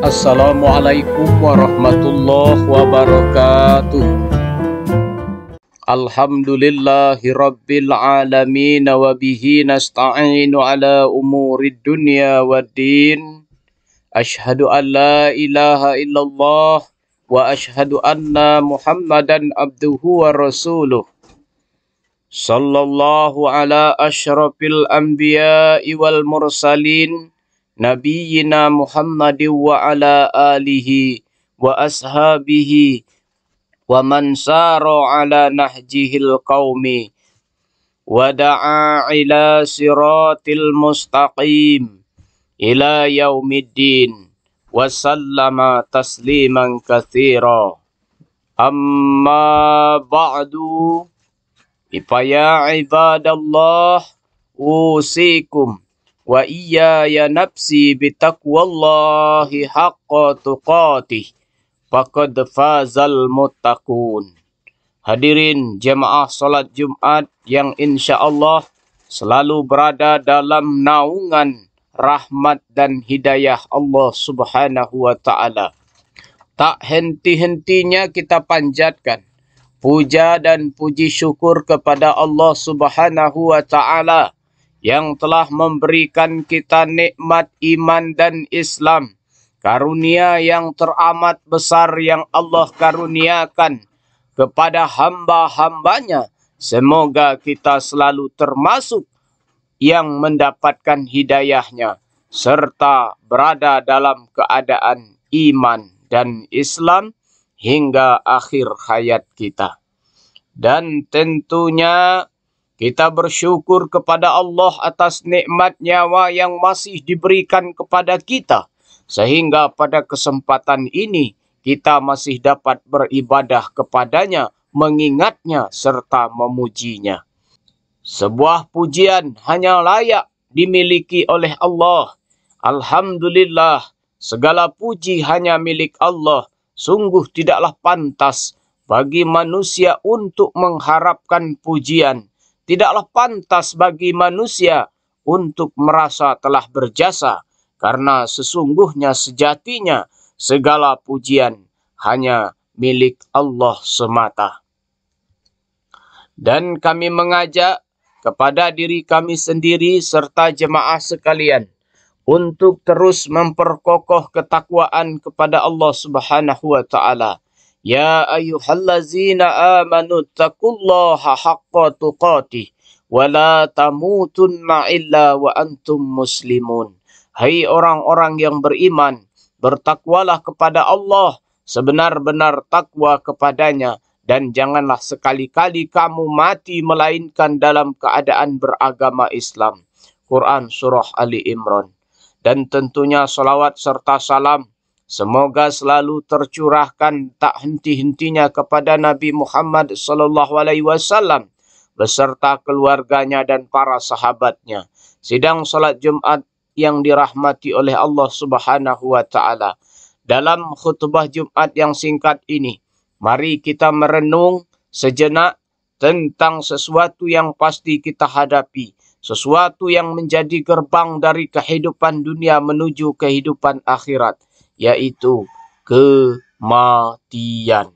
Assalamualaikum warahmatullahi wabarakatuh. Alhamdulillahi rabbil alamin wa bihi nasta'inu ala umurid dunya waddin. Ashhadu an la ilaha illallah wa ashhadu anna Muhammadan abduhu wa rasuluh. Sallallahu ala asyrafil anbiya'i wal mursalin Nabiyyina Muhammadin wa ala alihi wa ashabihi wa man sara ala nahjihil qaumi wa da'a ila siratil mustaqim ila yaumiddin wa sallama tasliman katsira. Amma ba'du, ya ibadallah, usikum wa iyaya nafsi bitaqwallahi haqqa tuqatih faqad fazal muttaqun. Hadirin jemaah salat Jumat yang insyaallah selalu berada dalam naungan rahmat dan hidayah Allah Subhanahu wa taala. Tak henti-hentinya kita panjatkan puja dan puji syukur kepada Allah Subhanahu wa taala yang telah memberikan kita nikmat iman dan Islam, karunia yang teramat besar yang Allah karuniakan kepada hamba-hambanya. Semoga kita selalu termasuk yang mendapatkan hidayahnya, serta berada dalam keadaan iman dan Islam hingga akhir hayat kita. Dan tentunya kita bersyukur kepada Allah atas nikmat nyawa yang masih diberikan kepada kita, sehingga pada kesempatan ini kita masih dapat beribadah kepadanya, mengingatnya serta memujinya. Sebuah pujian hanya layak dimiliki oleh Allah. Alhamdulillah, segala puji hanya milik Allah. Sungguh tidaklah pantas bagi manusia untuk mengharapkan pujian. Tidaklah pantas bagi manusia untuk merasa telah berjasa, karena sesungguhnya sejatinya segala pujian hanya milik Allah semata. Dan kami mengajak kepada diri kami sendiri serta jemaah sekalian untuk terus memperkokoh ketakwaan kepada Allah Subhanahu wa taala. Ya ayyuhallazina amanu taqullaha haqqa tuqatih wa la tamutunna illa wa antum muslimun. Hai orang-orang yang beriman, bertakwalah kepada Allah sebenar-benar takwa kepadanya, dan janganlah sekali-kali kamu mati melainkan dalam keadaan beragama Islam. Quran Surah Ali Imran. Dan tentunya salawat serta salam semoga selalu tercurahkan tak henti-hentinya kepada Nabi Muhammad SAW beserta keluarganya dan para sahabatnya. Sidang salat Jumat yang dirahmati oleh Allah Subhanahu wa taala. Dalam khutbah Jumat yang singkat ini, mari kita merenung sejenak tentang sesuatu yang pasti kita hadapi, sesuatu yang menjadi gerbang dari kehidupan dunia menuju kehidupan akhirat, yaitu kematian.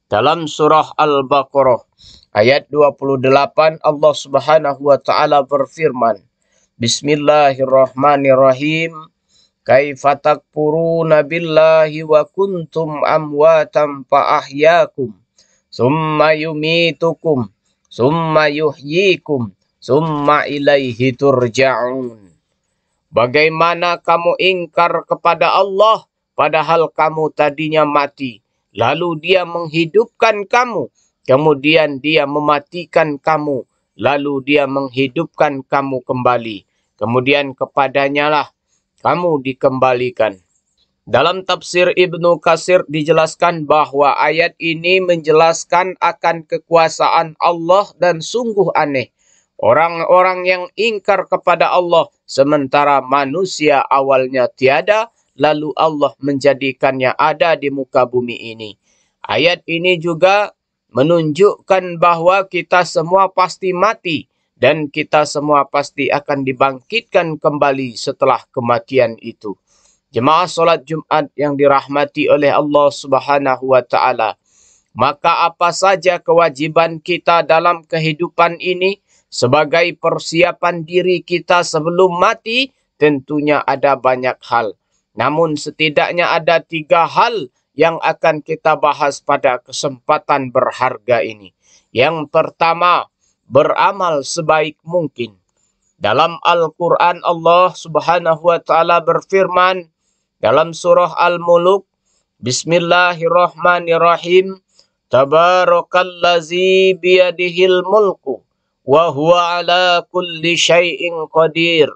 Dalam surah Al-Baqarah ayat 28 Allah Subhanahu wa taala berfirman, Bismillahirrahmanirrahim. Kaifa takfuruna billahi wa kuntum amwatan fa ahyakum summa yumitukum summa yuhyikum summa ilaihi turja'un. Bagaimana kamu ingkar kepada Allah padahal kamu tadinya mati, lalu dia menghidupkan kamu, kemudian dia mematikan kamu, lalu dia menghidupkan kamu kembali, kemudian kepadanya lah kamu dikembalikan. Dalam tafsir Ibnu Katsir dijelaskan bahwa ayat ini menjelaskan akan kekuasaan Allah dan sungguh aneh orang-orang yang ingkar kepada Allah sementara manusia awalnya tiada, lalu Allah menjadikannya ada di muka bumi ini. Ayat ini juga menunjukkan bahwa kita semua pasti mati dan kita semua pasti akan dibangkitkan kembali setelah kematian itu. Jemaah solat Jumat yang dirahmati oleh Allah Subhanahu wa taala. Maka apa saja kewajiban kita dalam kehidupan ini sebagai persiapan diri kita sebelum mati, tentunya ada banyak hal. Namun setidaknya ada 3 hal yang akan kita bahas pada kesempatan berharga ini. Yang pertama, beramal sebaik mungkin. Dalam Al-Quran Allah Subhanahu wa taala berfirman dalam surah Al-Muluk, Bismillahirrahmanirrahim, Tabarakallazi biyadihil mulku wa huwa ala kulli syai'in qadir.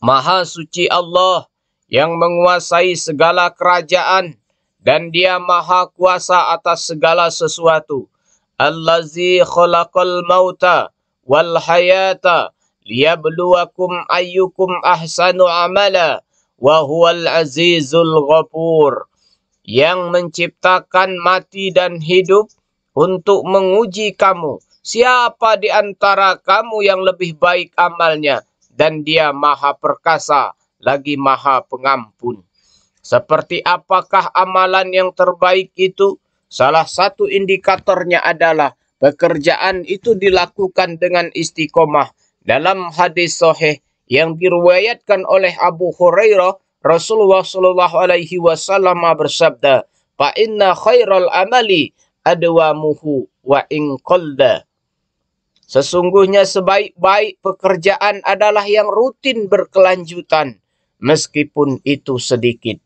Maha suci Allah yang menguasai segala kerajaan dan dia maha kuasa atas segala sesuatu. Allazi khalaqal mauta wal hayata liyabluwakum ayyukum ahsanu amala wa huwal azizul ghafur. Yang menciptakan mati dan hidup untuk menguji kamu. Siapa di antara kamu yang lebih baik amalnya, dan dia maha perkasa lagi maha pengampun. Seperti apakah amalan yang terbaik itu? Salah satu indikatornya adalah pekerjaan itu dilakukan dengan istiqomah. Dalam hadis sahih yang diriwayatkan oleh Abu Hurairah, Rasulullah sallallahu alaihi wasallam bersabda, "Fa inna khairal amali adwamuhu wa in qalla." Sesungguhnya sebaik-baik pekerjaan adalah yang rutin berkelanjutan, meskipun itu sedikit.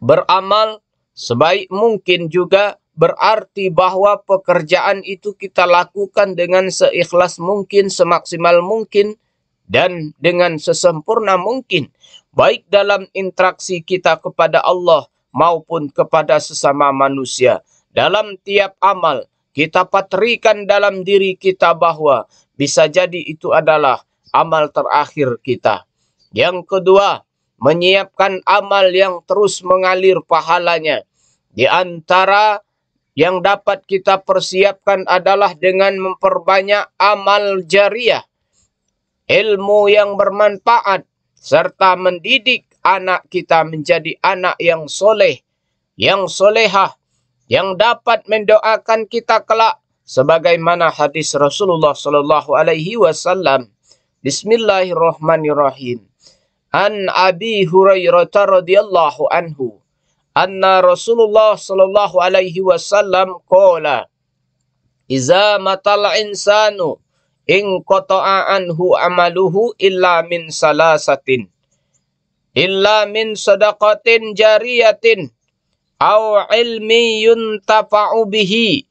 Beramal sebaik mungkin juga berarti bahwa pekerjaan itu kita lakukan dengan seikhlas mungkin, semaksimal mungkin, dan dengan sesempurna mungkin. Baik dalam interaksi kita kepada Allah maupun kepada sesama manusia. Dalam tiap amal, kita patrikan dalam diri kita bahwa bisa jadi itu adalah amal terakhir kita. Yang kedua, menyiapkan amal yang terus mengalir pahalanya. Di antara yang dapat kita persiapkan adalah dengan memperbanyak amal jariah, ilmu yang bermanfaat, serta mendidik anak kita menjadi anak yang soleh, yang solehah, yang dapat mendoakan kita kelak, sebagaimana hadis Rasulullah sallallahu alaihi wasallam. Bismillahirrahmanirrahim. An Abi Hurairah radhiyallahu anhu, anna Rasulullah sallallahu alaihi wasallam qala, "Iza matal insanu in qata'a anhu amaluhu illa min salasatin, illa min sadaqatin jariyatin, aw ilmi yuntafa'u bihi,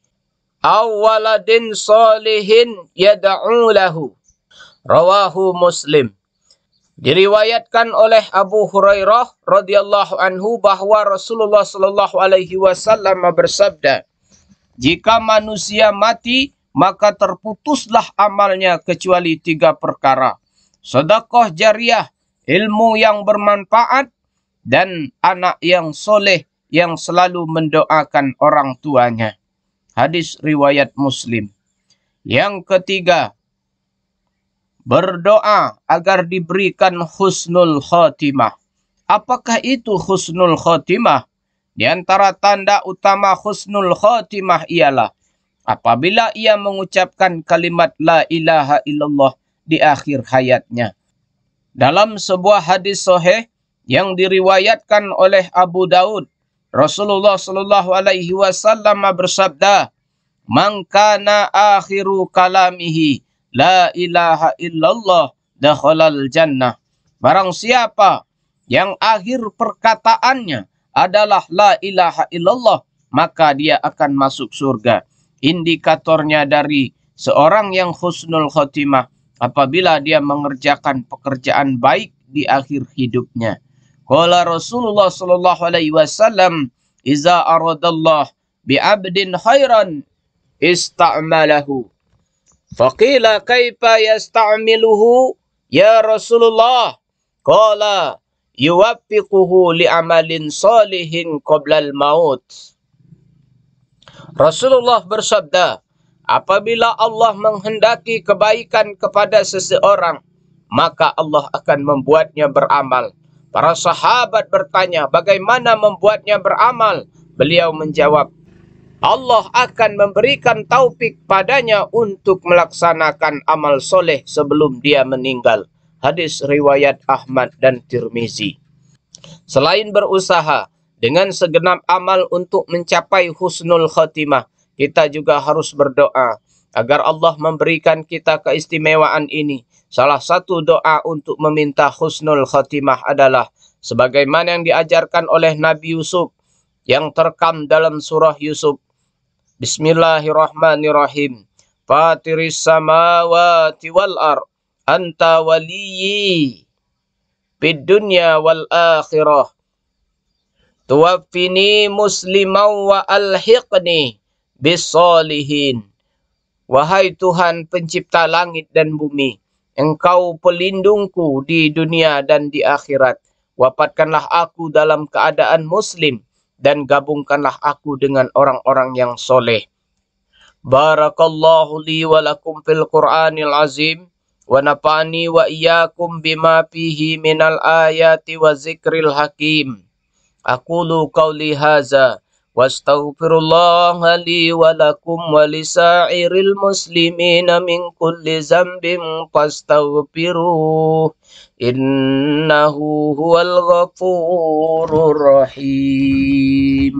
aw waladin salihin yad'u lahu." Rawahu Muslim. Diriwayatkan oleh Abu Hurairah radhiyallahu anhu bahwa Rasulullah sallallahu alaihi wasallam bersabda, "Jika manusia mati, maka terputuslah amalnya kecuali 3 perkara. Sedekah jariah, ilmu yang bermanfaat, dan anak yang soleh yang selalu mendoakan orang tuanya." Hadis riwayat Muslim. Yang ketiga, berdoa agar diberikan husnul khotimah. Apakah itu husnul khotimah? Di antara tanda utama husnul khotimah ialah apabila ia mengucapkan kalimat la ilaha illallah di akhir hayatnya. Dalam sebuah hadis sahih yang diriwayatkan oleh Abu Daud, Rasulullah sallallahu alaihi wasallam bersabda, "Man kana akhiru kalamihi la ilaha illallah dakhalal jannah." Barang siapa yang akhir perkataannya adalah la ilaha illallah, maka dia akan masuk surga. Indikatornya dari seorang yang husnul khotimah apabila dia mengerjakan pekerjaan baik di akhir hidupnya. Qala Rasulullah sallallahu alaihi wasallam, "Iza aradallah bi'abdin khairan ista'malahu." Faqila kaifa yasta'miluhu ya Rasulullah? Qala yuwaffiquhu li'amalin salihin qoblal maut. Rasulullah bersabda, apabila Allah menghendaki kebaikan kepada seseorang, maka Allah akan membuatnya beramal. Para sahabat bertanya, bagaimana membuatnya beramal? Beliau menjawab, Allah akan memberikan taufik padanya untuk melaksanakan amal soleh sebelum dia meninggal. Hadis riwayat Ahmad dan Tirmizi. Selain berusaha dengan segenap amal untuk mencapai husnul khatimah, kita juga harus berdoa agar Allah memberikan kita keistimewaan ini. Salah satu doa untuk meminta husnul khatimah adalah sebagaimana yang diajarkan oleh Nabi Yusuf yang terekam dalam surah Yusuf. Bismillahirrahmanirrahim. Fatiris samawati wal ar, anta waliyyi fid dunya wal akhirah. Tuwaffini musliman wa alhiqni bisolihin. Wahai Tuhan pencipta langit dan bumi, Engkau pelindungku di dunia dan di akhirat. Wafatkanlah aku dalam keadaan muslim dan gabungkanlah aku dengan orang-orang yang soleh. Barakallahu li wa lakum fil Qur'anil azim wa nafa'ani wa iyyakum bima fihi minal ayati wa zikril hakim. Aqulu qawli hadza wastaghfirullaha li wa lakum wa lisa'iril muslimina min kulli zambin fastaghfiruh innahu huwal ghafurur rahim.